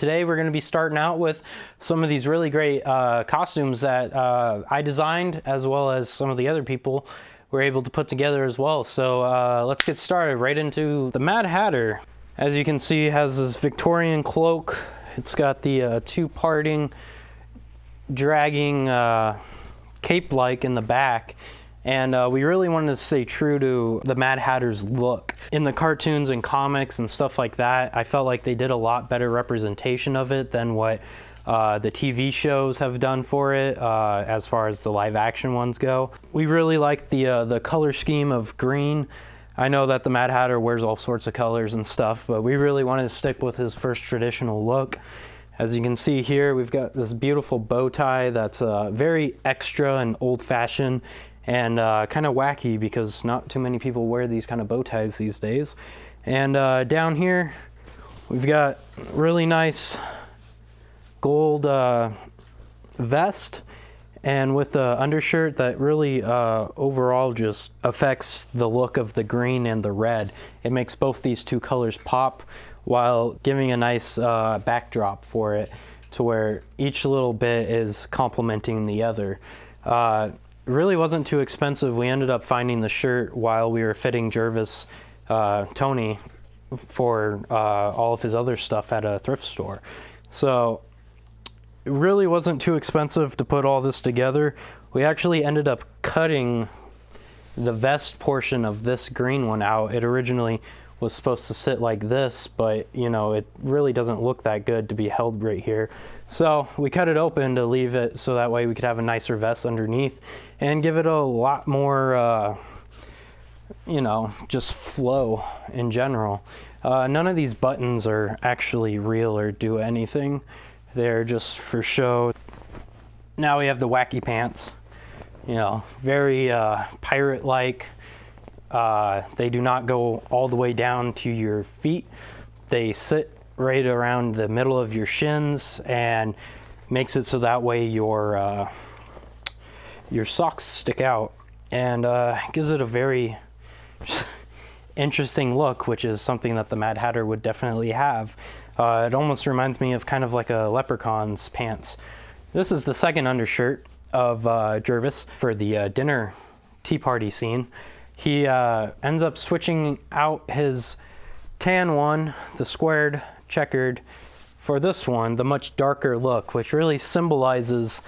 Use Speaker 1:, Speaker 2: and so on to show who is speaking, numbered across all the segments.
Speaker 1: Today we're going to be starting out with some of these really great costumes that I designed, as well as some of the other people were able to put together as well. So let's get started right into the Mad Hatter. As you can see, it has this Victorian cloak. It's got the two parting, dragging cape-like in the back. And we really wanted to stay true to the Mad Hatter's look. In the cartoons and comics and stuff like that, I felt like they did a lot better representation of it than what the TV shows have done for it, as far as the live action ones go. We really like the color scheme of green. I know that the Mad Hatter wears all sorts of colors and stuff, but we really wanted to stick with his first traditional look. As you can see here, we've got this beautiful bow tie that's very extra and old-fashioned, and kind of wacky because not too many people wear these kind of bow ties these days. And down here we've got really nice gold vest, and with the undershirt that really overall just affects the look of the green and the red. It makes both these two colors pop while giving a nice backdrop for it, to where each little bit is complementing the other. Really wasn't too expensive. We ended up finding the shirt while we were fitting Jervis, Tony, for all of his other stuff at a thrift store. So it really wasn't too expensive to put all this together. We actually ended up cutting the vest portion of this green one out. It originally was supposed to sit like this, but you know, it really doesn't look that good to be held right here. So we cut it open to leave it so that way we could have a nicer vest underneath and give it a lot more, you know, just flow in general. None of these buttons are actually real or do anything. They're just for show. Now we have the wacky pants, you know, very pirate-like. They do not go all the way down to your feet. They sit right around the middle of your shins and makes it so that way your socks stick out, and gives it a very interesting look, which is something that the Mad Hatter would definitely have. It almost reminds me of kind of like a leprechaun's pants. This is the second undershirt of Jervis for the dinner tea party scene. He ends up switching out his tan one, the squared checkered, for this one, the much darker look, which really symbolizes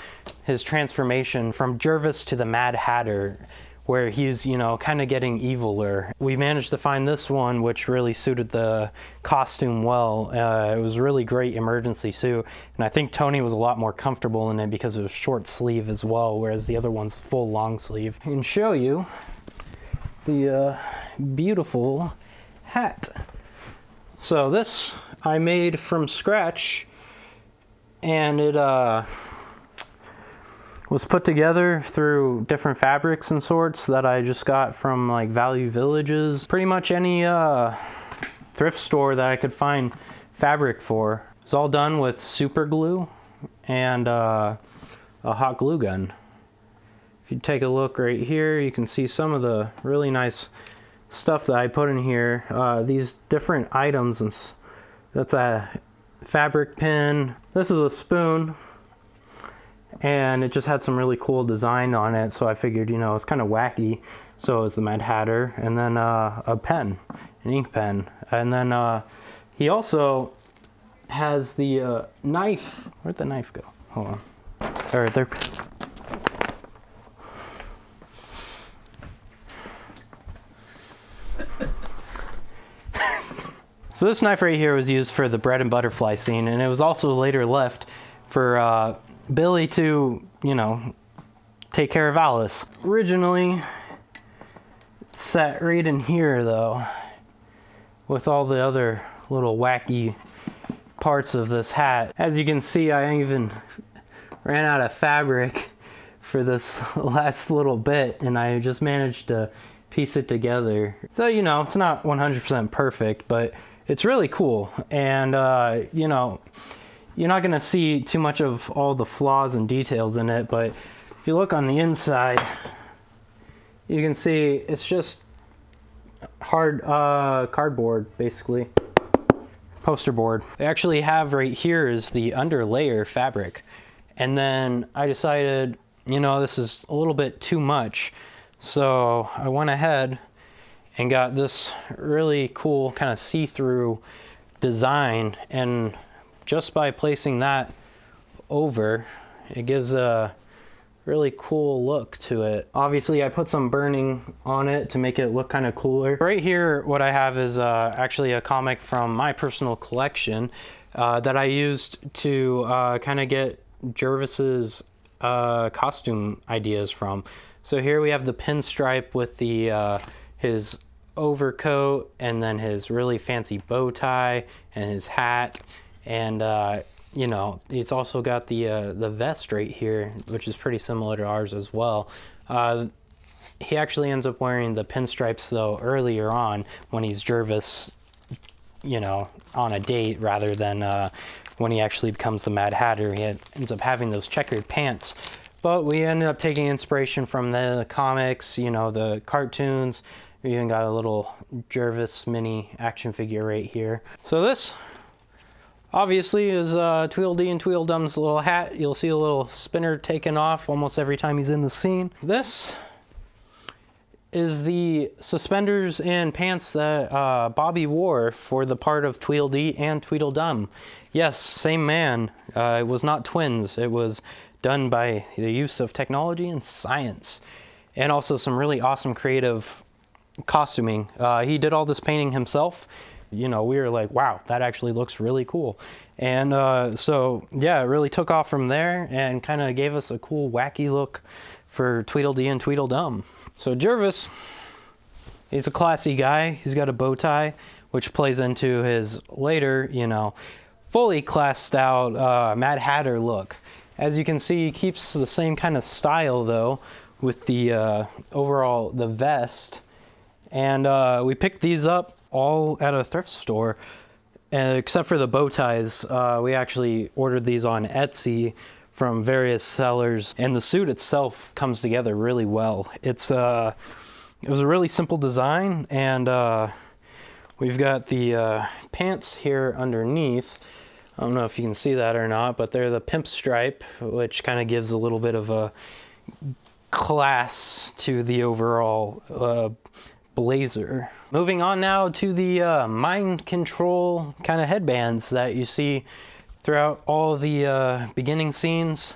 Speaker 1: his transformation from Jervis to the Mad Hatter, where he's, you know, kind of getting eviler. We managed to find this one, which really suited the costume well. It was a really great emergency suit, and I think Tony was a lot more comfortable in it because it was short sleeve as well, whereas the other one's full long sleeve. I can show you the beautiful hat. So this I made from scratch, and it was put together through different fabrics and sorts that I just got from like Value Villages. Pretty much any thrift store that I could find fabric for. It's all done with super glue and a hot glue gun. If you take a look right here, you can see some of the really nice stuff that I put in here. These different items, and that's a fabric pin. This is a spoon, and it just had some really cool design on it, so I figured, you know, it's kind of wacky. So is the Mad Hatter. And then a pen, an ink pen. And then he also has the knife. Where'd the knife go? Hold on. All right, there. So this knife right here was used for the bread and butterfly scene, and it was also later left for Billy to, you know, take care of Alice. Originally sat right in here though, with all the other little wacky parts of this hat. As you can see, I even ran out of fabric for this last little bit, and I just managed to piece it together. So, you know, it's not 100% perfect, but it's really cool. And you know, you're not gonna see too much of all the flaws and details in it, but if you look on the inside, you can see it's just hard cardboard, basically. poster board. I actually have right here is the under layer fabric. And then I decided, you know, this is a little bit too much. So I went ahead and got this really cool kind of see-through design, and just by placing that over, it gives a really cool look to it. Obviously I put some burning on it to make it look kind of cooler. Right here what I have is actually a comic from my personal collection that I used to kind of get Jervis's costume ideas from. So here we have the pinstripe with the his overcoat, and then his really fancy bow tie and his hat, and you know, it's also got the vest right here, which is pretty similar to ours as well. He actually ends up wearing the pinstripes though earlier on when he's Jervis, you know, on a date, rather than when he actually becomes the Mad Hatter. He ends up having those checkered pants. But we ended up taking inspiration from the comics, you know, the cartoons. We even got a little Jervis mini action figure right here. So this obviously is Tweedledee and Tweedledum's little hat. You'll see a little spinner taken off almost every time he's in the scene. This is the suspenders and pants that Bobby wore for the part of Tweedledee and Tweedledum. Yes, same man. It was not twins. It was done by the use of technology and science, and also some really awesome creative costuming. He did all this painting himself. You know, we were like, wow, that actually looks really cool. And so yeah, it really took off from there and kind of gave us a cool wacky look for Tweedledee and Tweedledum. So Jervis, he's a classy guy. He's got a bow tie, which plays into his later, you know, fully classed out Mad Hatter look. As you can see, he keeps the same kind of style though, with the overall, the vest. And we picked these up all at a thrift store, except for the bow ties. We actually ordered these on Etsy from various sellers, and the suit itself comes together really well. It was a really simple design, and we've got the pants here underneath. I don't know if you can see that or not, but they're the pimp stripe, which kind of gives a little bit of a class to the overall blazer. Moving on now to the mind control kind of headbands that you see throughout all the beginning scenes.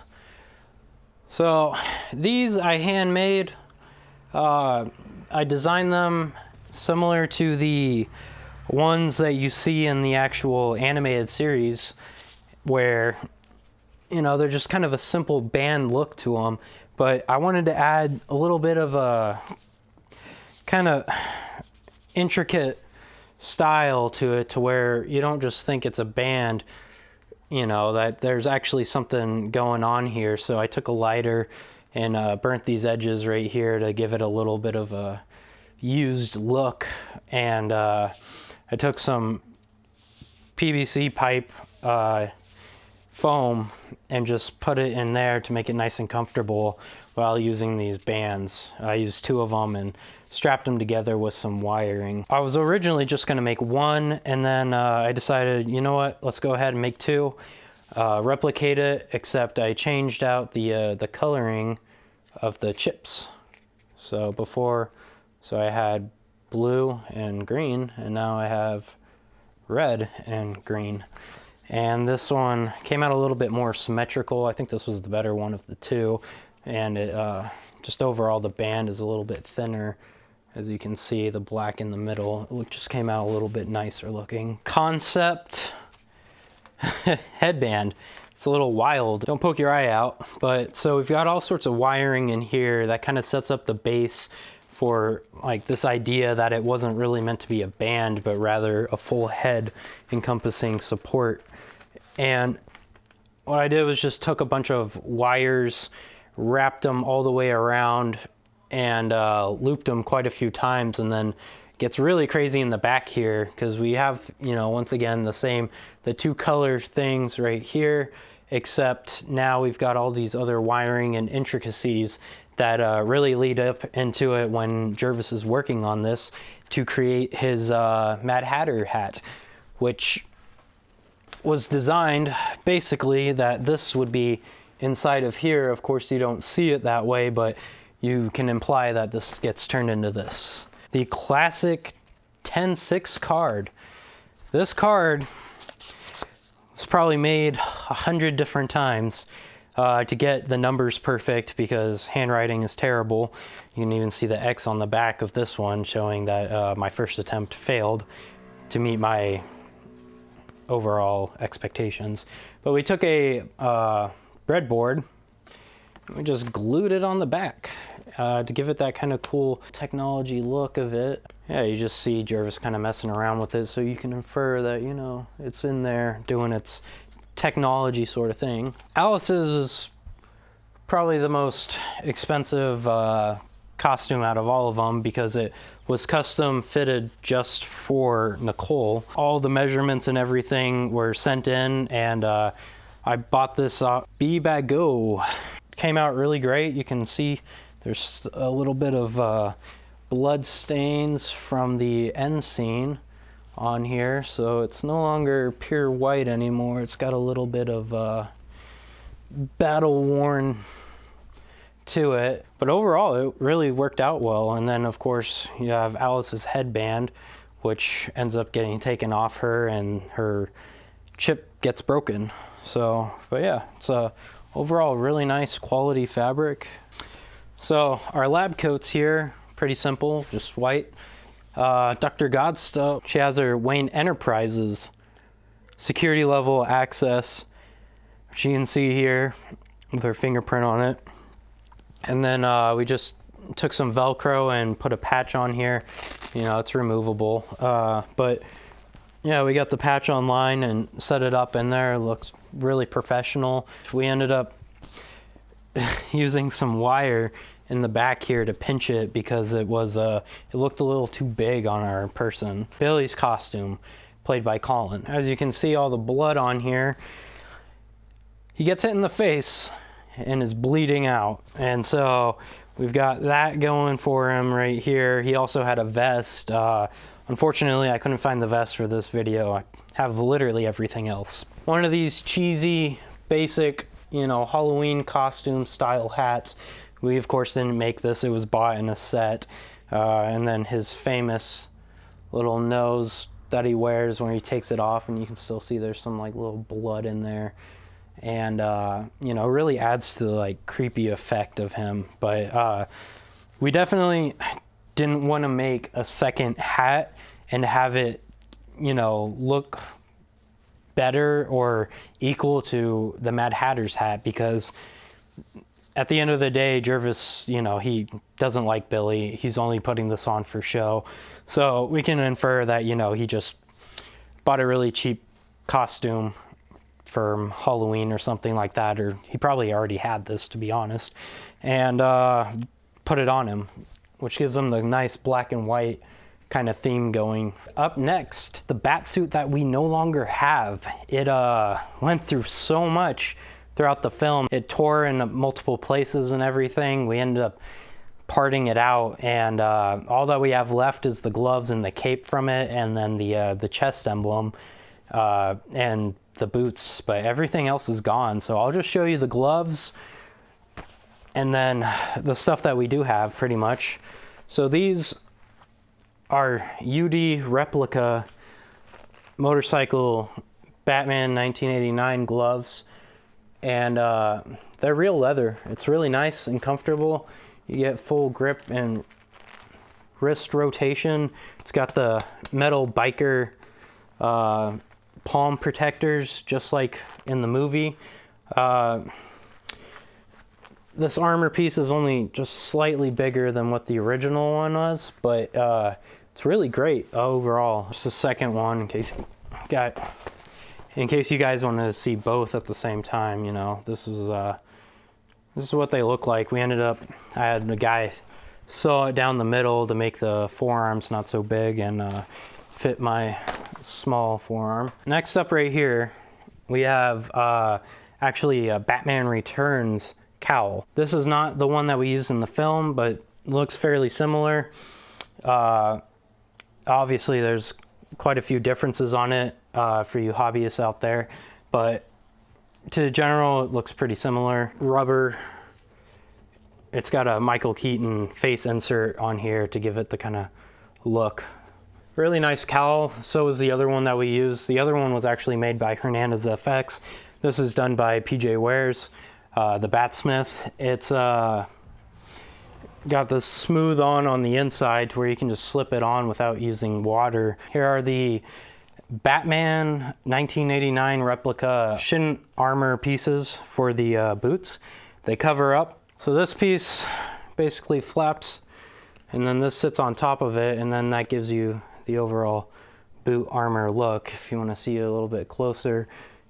Speaker 1: So these I handmade. I designed them similar to the ones that you see in the actual animated series, where, you know, they're just kind of a simple band look to them, but I wanted to add a little bit of a kind of intricate style to it, to where you don't just think it's a band, you know, that there's actually something going on here. So I took a lighter and burnt these edges right here to give it a little bit of a used look, and I took some PVC pipe foam and just put it in there to make it nice and comfortable while using these bands. I used 2 of them and strapped them together with some wiring. I was originally just going to make 1, and then I decided, you know what, let's go ahead and make 2, replicate it, except I changed out the coloring of the chips. So I had blue and green, and now I have red and green. And this one came out a little bit more symmetrical. I think this was the better one of the 2, and it just overall the band is a little bit thinner. As you can see, the black in the middle, it just came out a little bit nicer looking. Concept headband. It's a little wild. Don't poke your eye out. But so we've got all sorts of wiring in here that kind of sets up the base for like this idea that it wasn't really meant to be a band, but rather a full head encompassing support. And what I did was just took a bunch of wires, wrapped them all the way around, and looped them quite a few times, and then gets really crazy in the back here because we have, you know, once again the 2 color things right here, except now we've got all these other wiring and intricacies that really lead up into it when Jervis is working on this to create his Mad Hatter hat, which was designed basically that this would be inside of here. Of course, you don't see it that way, but you can imply that this gets turned into this. The classic 10-6 card. This card was probably made 100 different times to get the numbers perfect because handwriting is terrible. You can even see the X on the back of this one showing that my first attempt failed to meet my overall expectations. But we took a breadboard and we just glued it on the back to give it that kind of cool technology look of it. Yeah, you just see Jervis kind of messing around with it, so you can infer that, you know, it's in there doing its technology sort of thing. Alice's is probably the most expensive costume out of all of them because it was custom fitted just for Nicole. All the measurements and everything were sent in, and I bought this Be-Bag-Go. Came out really great. You can see there's a little bit of blood stains from the end scene on here, so it's no longer pure white anymore. It's got a little bit of battle worn to it, but overall it really worked out well. And then of course you have Alice's headband, which ends up getting taken off her and her chip gets broken. So, but yeah, it's a overall really nice quality fabric. So our lab coats here, pretty simple, just white. Dr. Godstow, she has her Wayne Enterprises security level access, which you can see here with her fingerprint on it. And then we just took some Velcro and put a patch on here. You know, it's removable. But yeah, we got the patch online and set it up in there. It looks really professional. We ended up using some wire in the back here to pinch it because it was it looked a little too big on our person. Billy's costume, played by Colin. As you can see, all the blood on here. He gets hit in the face and is bleeding out, and so we've got that going for him right here. He also had a vest. Unfortunately, I couldn't find the vest for this video. I have literally everything else. One of these cheesy, basic, you know, Halloween costume style hats. We of course didn't make this, it was bought in a set. And then his famous little nose that he wears when he takes it off, and you can still see there's some like little blood in there. And you know, really adds to the like creepy effect of him. But we definitely didn't want to make a second hat and have it, you know, look better or equal to the Mad Hatter's hat, because at the end of the day, Jervis, you know, he doesn't like Billy. He's only putting this on for show. So we can infer that, you know, he just bought a really cheap costume for Halloween or something like that, or he probably already had this, to be honest, and put it on him, which gives him the nice black and white kind of theme going. Up next, the Batsuit that we no longer have. It went through so much throughout the film. It tore in multiple places and everything. We ended up parting it out, and all that we have left is the gloves and the cape from it, and then the chest emblem and the boots, but everything else is gone. So I'll just show you the gloves and then the stuff that we do have, pretty much. So these are UD replica motorcycle Batman 1989 gloves, and they're real leather. It's really nice and comfortable. You get full grip and wrist rotation. It's got the metal biker palm protectors, just like in the movie. This armor piece is only just slightly bigger than what the original one was, but it's really great overall. It's the second one, in case you guys wanted to see both at the same time. You know, this is what they look like. We ended up, I had the guy sew it down the middle to make the forearms not so big and fit my small forearm. Next up right here, we have actually a Batman Returns cowl. This is not the one that we used in the film, but looks fairly similar. Obviously there's quite a few differences on it. for you hobbyists out there, but to general, it looks pretty similar. Rubber. It's got a Michael Keaton face insert on here to give it the kind of look. Really nice cowl. So is the other one that we used. The other one was actually made by Hernandez FX. This is done by PJ Wares, the Batsmith. It's got the smooth on the inside to where you can just slip it on without using water. Here are the Batman 1989 replica shin armor pieces for the boots. They cover up. So this piece basically flaps, and then this sits on top of it, and then that gives you the overall boot armor look. If you want to see it a little bit closer,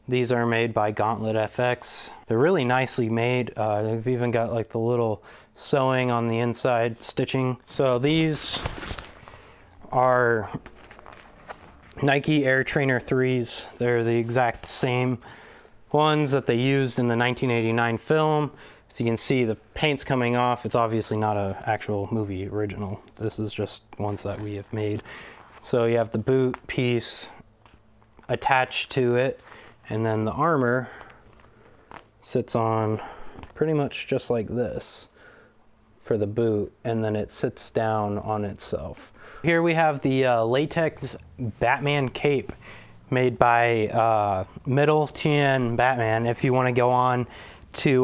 Speaker 1: these are made by Gauntlet FX. They're really nicely made. They've even got like the little sewing on the inside, stitching. So these are Nike Air Trainer 3s. They're the exact same ones that they used in the 1989 film. So you can see the paint's coming off. It's obviously not an actual movie original. This is just ones that we have made. So you have the boot piece attached to it, and then the armor sits on pretty much just like this for the boot, and then it sits down on itself. Here we have the latex Batman cape made by Middle TN Batman. If you want to go on to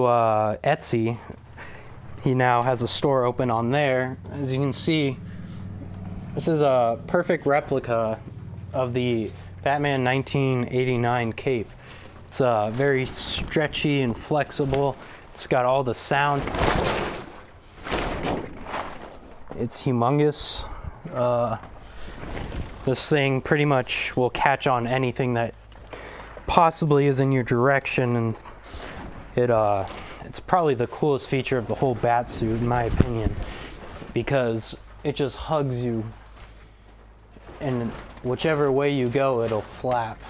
Speaker 1: Etsy, he now has a store open on there. As you can see, this is a perfect replica of the Batman 1989 cape. It's very stretchy and flexible. It's got all the sound. It's humongous. This thing pretty much will catch on anything that possibly is in your direction, and it's probably the coolest feature of the whole Batsuit in my opinion, because it just hugs you, and whichever way you go, it'll flap.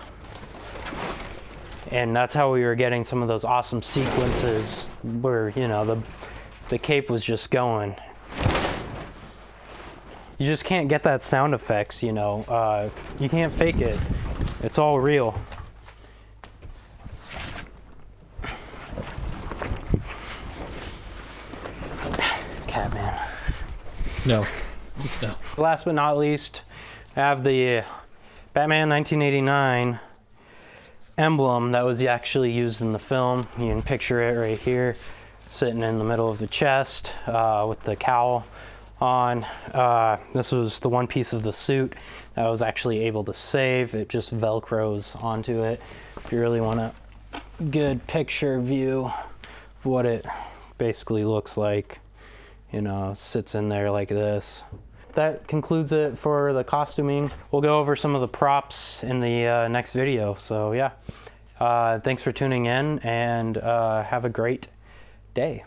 Speaker 1: And that's how we were getting some of those awesome sequences where, you know, the cape was just going. You just can't get that sound effects, you know. You can't fake it. It's all real. Catman.
Speaker 2: No, just no.
Speaker 1: Last but not least, I have the Batman 1989 emblem that was actually used in the film. You can picture it right here, sitting in the middle of the chest with the cowl on. This was the one piece of the suit that I was actually able to save. It just velcros onto it. If you really want a good picture view of what it basically looks like, you know, sits in there like this. That concludes it for the costuming. We'll go over some of the props in the next video. So yeah, thanks for tuning in, and have a great day.